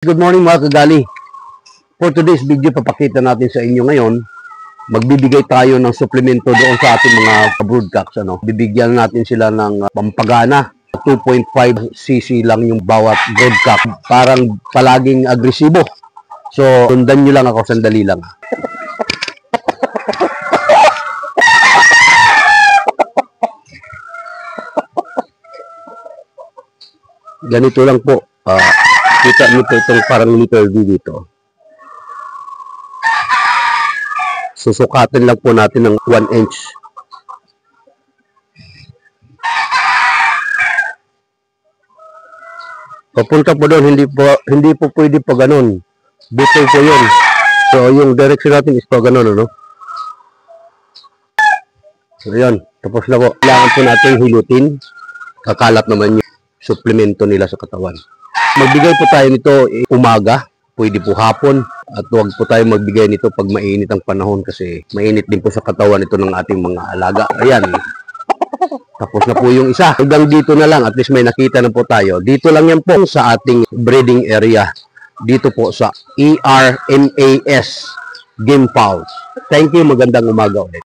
Good morning mga kagali. For today's video, papakita natin sa inyo ngayon, magbibigay tayo ng suplemento doon sa ating mga broodcocks. Bibigyan natin sila ng pampagana. 2.5 cc lang yung bawat broodcock. Parang palaging agresibo. So, sundan nyo lang ako, sandali lang. Ganito lang po. Kita nyo po itong parang liter V dito. Susukatin lang po natin ng 1 inch. Papunta po doon, hindi po pwede pa ganun. Buto po yun. So, yung direction natin is pa ganun, ano? So, yan. Tapos na po. Kailangan po natin hilutin. Kakalat naman yung suplemento nila sa katawan. Magbigay po tayo nito umaga, pwede po hapon, at huwag po tayo magbigay nito pag mainit ang panahon kasi mainit din po sa katawan ito ng ating mga alaga. Ayan, tapos na po yung isa. Hanggang dito na lang, at least may nakita na po tayo. Dito lang yan po sa ating breeding area, dito po sa ERMAS Game Pals. Thank you, magandang umaga ulit.